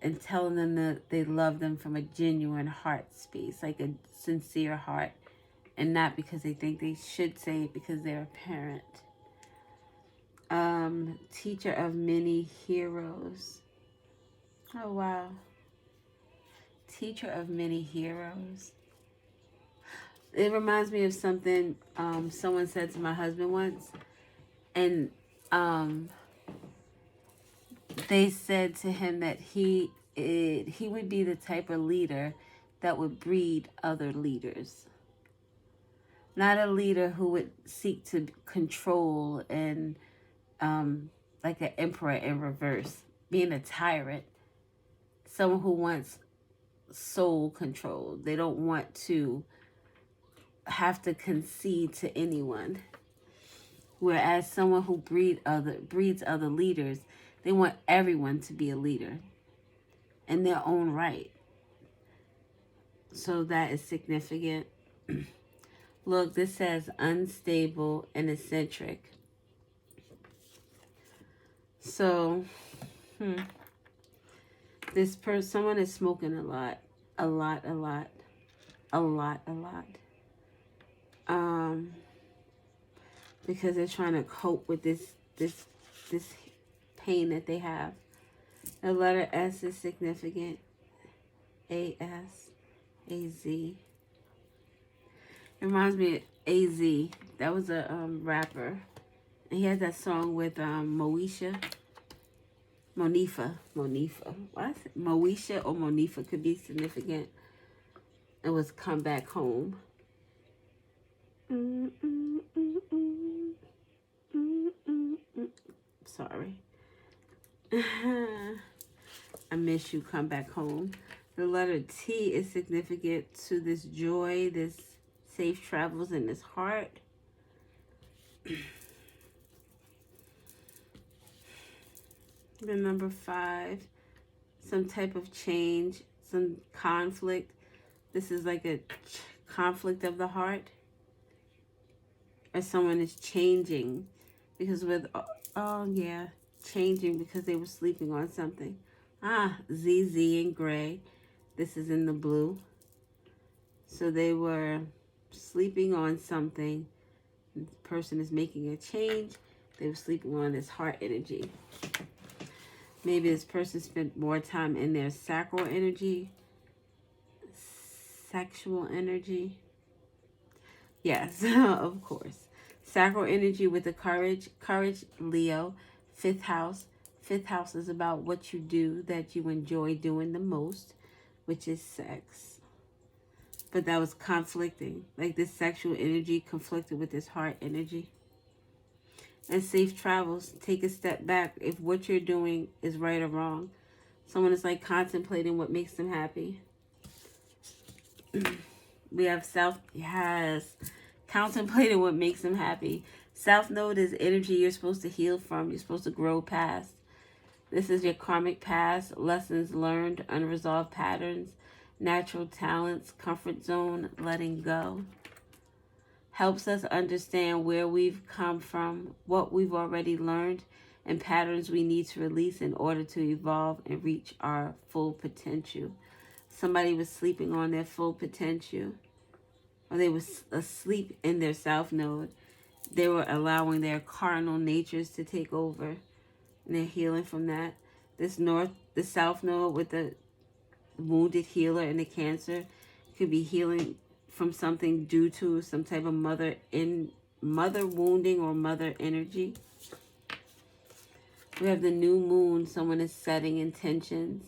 and telling them that they love them from a genuine heart space, like a sincere heart, and not because they think they should say it because they're a parent. Teacher of many heroes. Oh, wow. Teacher of many heroes. It reminds me of something someone said to my husband once. And they said to him that he would be the type of leader that would breed other leaders. Not a leader who would seek to control and like an emperor in reverse, being a tyrant. Someone who wants soul control. They don't want to have to concede to anyone. Whereas someone who breeds other leaders, they want everyone to be a leader in their own right. So that is significant. Look, this says unstable and eccentric. So, someone is smoking a lot. Because they're trying to cope with this pain that they have. The letter S is significant. A-S, A-Z. It reminds me of A-Z. That was a rapper. And he had that song with Monifa. What? Moesha or Monifa could be significant. It was Come Back Home. Sorry. I miss you, come back home. The letter T is significant to this joy, this safe travels in this heart. The number 5, some type of change, some conflict. This is like a conflict of the heart. Or someone is changing. Because with, changing because they were sleeping on something. ZZ in gray. This is in the blue. So they were sleeping on something. The person is making a change. They were sleeping on this heart energy. Maybe this person spent more time in their sacral energy. Sexual energy. Yes, of course. Sacral energy with the courage. Courage, Leo. 5th house. 5th house is about what you do that you enjoy doing the most, which is sex. But that was conflicting. Like this sexual energy conflicted with this heart energy. And safe travels. Take a step back if what you're doing is right or wrong. Someone is like contemplating what makes them happy. We have contemplating what makes them happy. South Node is energy you're supposed to heal from. You're supposed to grow past. This is your karmic past, lessons learned, unresolved patterns, natural talents, comfort zone, letting go. Helps us understand where we've come from, what we've already learned, and patterns we need to release in order to evolve and reach our full potential. Somebody was sleeping on their full potential, or they were asleep in their South Node. They were allowing their carnal natures to take over, and they're healing from that. The South Node with the wounded healer and the Cancer could be healing from something due to some type of mother wounding or mother energy. We have the new moon. Someone is setting intentions.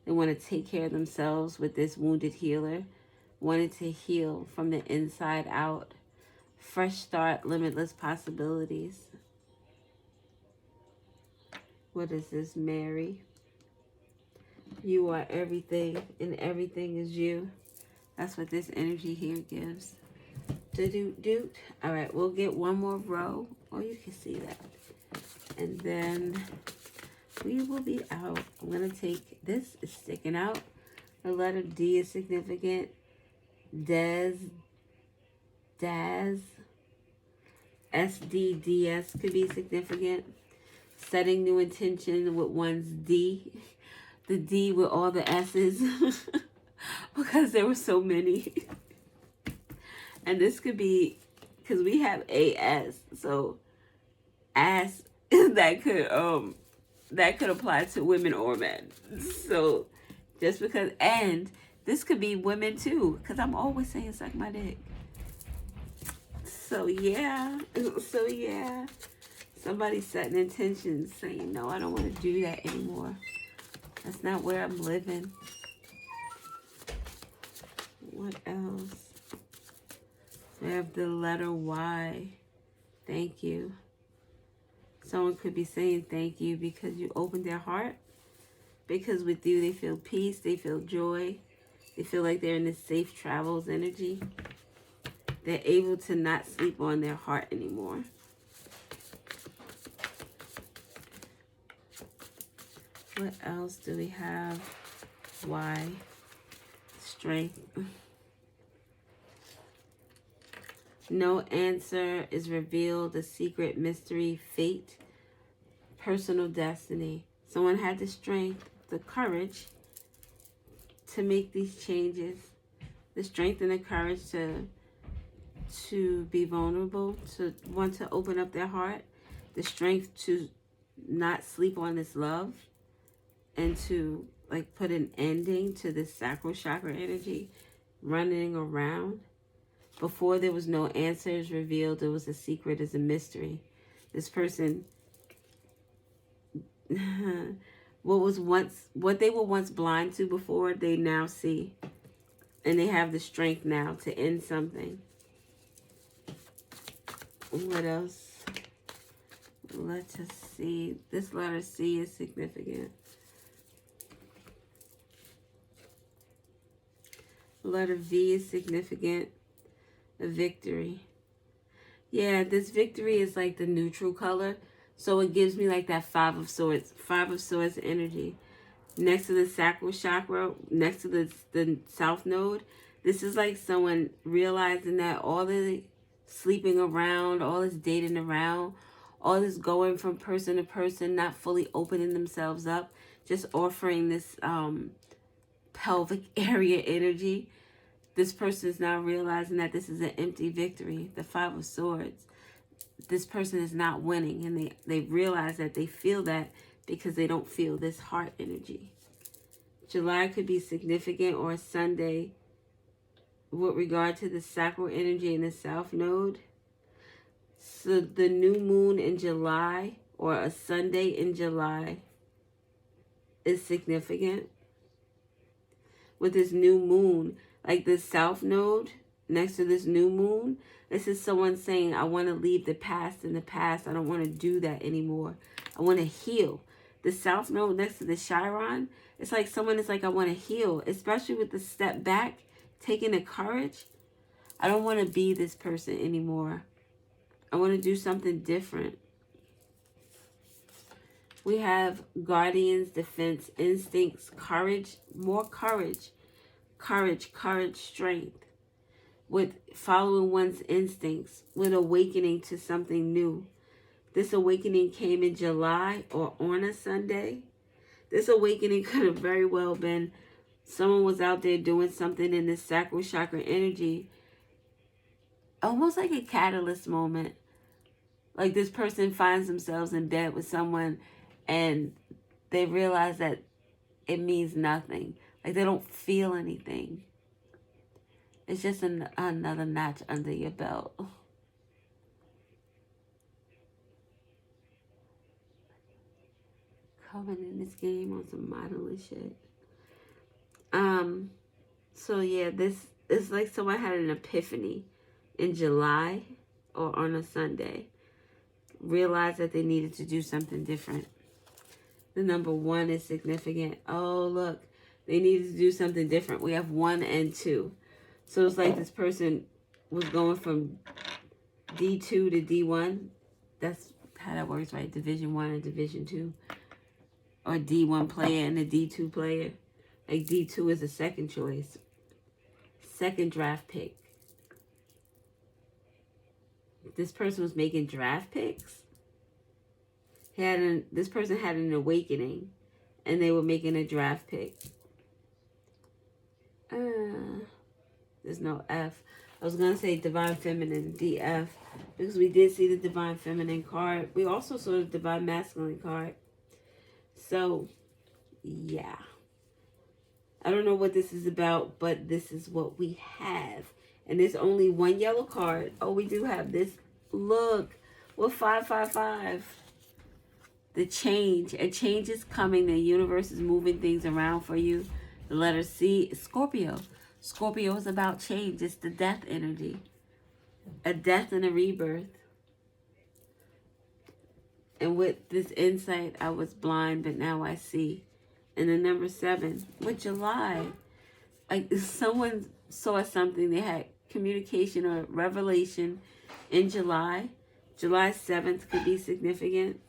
They want to take care of themselves with this wounded healer. Wanted to heal from the inside out. Fresh start, limitless possibilities. What is this, Mary? You are everything, and everything is you. That's what this energy here gives. Do-do-do. All right, we'll get one more row. Oh, you can see that. And then We will be out. I'm going to take, this is sticking out. The letter D is significant. Daz, SDDS could be significant. Setting new intention with one's D. The D with all the S's. Because there were so many. And this could be, because we have AS. So, ass, that could apply to women or men. So, just because, and this could be women too. Because I'm always saying suck my dick. So, yeah. Somebody's setting intentions saying, no, I don't want to do that anymore. That's not where I'm living. What else? We have the letter Y. Thank you. Someone could be saying thank you because you opened their heart. Because with you, they feel peace. They feel joy. They feel like they're in this safe travels energy. They're able to not sleep on their heart anymore. What else do we have? Y. Strength. No answer is revealed. A secret, mystery, fate, personal destiny. Someone had the strength, the courage to make these changes. The strength and the courage to be vulnerable, to want to open up their heart. The strength to not sleep on this love. And to like put an ending to this sacral chakra energy running around. Before there was no answers revealed, there was a secret, is a mystery. This person, what they were once blind to before, they now see. And they have the strength now to end something. What else? Let us see. This letter C is significant. Letter V is significant. A victory. Yeah, this victory is like the neutral color. So it gives me like that Five of Swords energy. Next to the sacral chakra, next to the south node, this is like someone realizing that all the sleeping around, all this dating around, all this going from person to person, not fully opening themselves up, just offering this pelvic area energy. This person is now realizing that this is an empty victory, the Five of Swords. This person is not winning, and they realize that they feel that because they don't feel this heart energy. July could be significant, or Sunday with regard to the sacral energy in the south node. So the new moon in July, or a Sunday in July, is significant. With this new moon, like this south node next to this new moon, this is someone saying, I want to leave the past in the past. I don't want to do that anymore. I want to heal. The south node next to the Chiron, it's like someone is like, I want to heal, especially with the step back, taking the courage. I don't want to be this person anymore. I want to do something different. We have guardians, defense, instincts, courage, more courage. Courage, strength, with following one's instincts, with awakening to something new. This awakening came in July or on a Sunday. This awakening could have very well been someone was out there doing something in this sacral chakra energy, almost like a catalyst moment. Like this person finds themselves in bed with someone and they realize that it means nothing. Like they don't feel anything. It's just another notch under your belt. Coming in this game on some mindless shit. So yeah, this is like someone had an epiphany in July or on a Sunday. Realized that they needed to do something different. The number 1 is significant. Oh, look. They needed to do something different. We have 1 and 2. So it's like this person was going from D2 to D1. That's how that works, right? Division 1 and Division 2. or D1 player and a D2 player. Like D2 is a second choice, second draft pick. This person was making draft picks. This person had an awakening, and they were making a draft pick. There's no F. I was gonna say divine feminine, DF, because we did see the divine feminine card. We also saw the divine masculine card. So, yeah. I don't know what this is about, but this is what we have. And there's only one yellow card. Oh, we do have this. Look, with 555. The change. A change is coming. The universe is moving things around for you. The letter C, Scorpio. Scorpio is about change. It's the death energy. A death and a rebirth. And with this insight, I was blind, but now I see. And the number 7, with July, like someone saw something. They had communication or revelation in July. July 7th could be significant.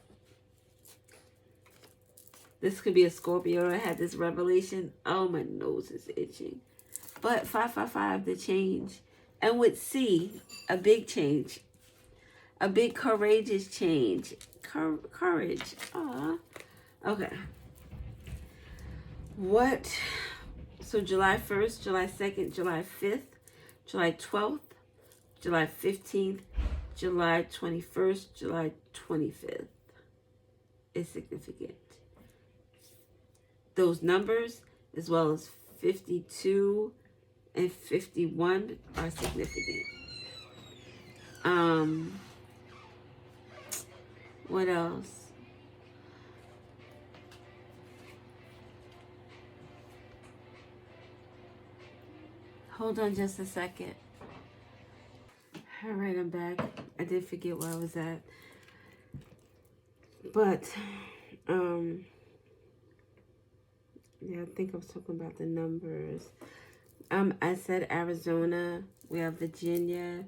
This could be a Scorpio that had this revelation. Oh, my nose is itching. But 555, the change. And with C, a big change. A big courageous change. Courage. Aw. Okay. What? So July 1st, July 2nd, July 5th, July 12th, July 15th, July 21st, July 25th is significant. Those numbers, as well as 52 and 51, are significant. What else? Hold on just a second. All right, I'm back. I did forget where I was at. But, yeah, I think I was talking about the numbers. I said Arizona. We have Virginia,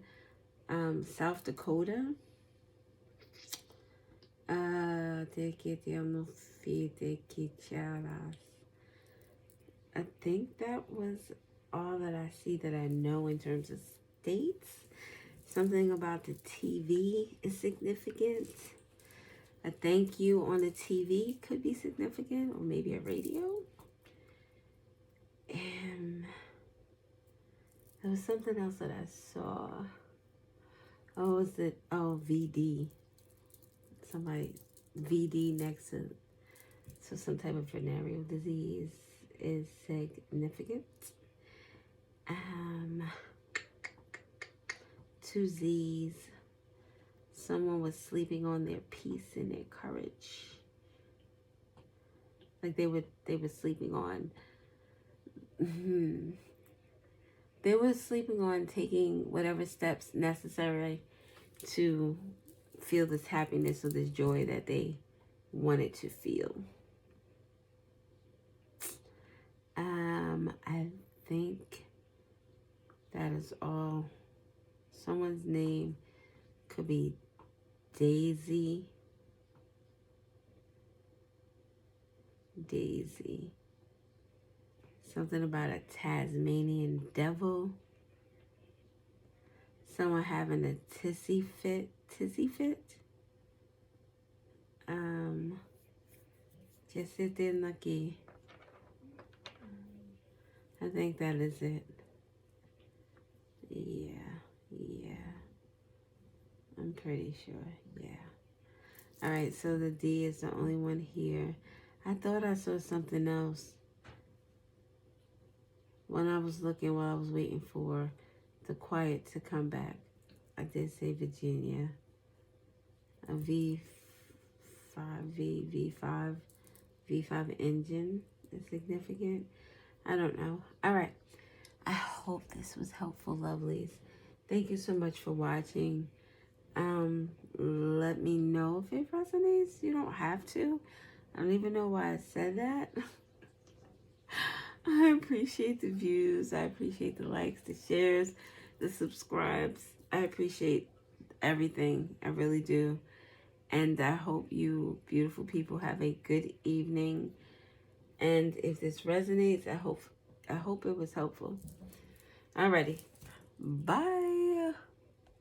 South Dakota. I think that was all that I see that I know in terms of states. Something about the TV is significant. A thank you on the TV could be significant, or maybe a radio. And there was something else that I saw. Oh, was it? Oh, VD. Somebody, VD next to, so some type of venereal disease is significant. 2 Z's. Someone was sleeping on their peace and their courage. Like they were sleeping on. They were sleeping on taking whatever steps necessary to feel this happiness or this joy that they wanted to feel. I think that is all. Someone's name could be Daisy. Something about a Tasmanian devil. Someone having a tizzy fit. Just sit there lucky. I think that is it. Yeah. I'm pretty sure, yeah. All right, so the D is the only one here. I thought I saw something else when I was looking while I was waiting for the quiet to come back. I did say Virginia. A V5 engine is significant. I don't know. All right. I hope this was helpful, lovelies. Thank you so much for watching. Let me know if it resonates. You don't have to. I don't even know why I said that. I appreciate the views. I appreciate the likes, the shares, the subscribes. I appreciate everything. I really do. And I hope you beautiful people have a good evening. And if this resonates, I hope it was helpful. Alrighty. Bye.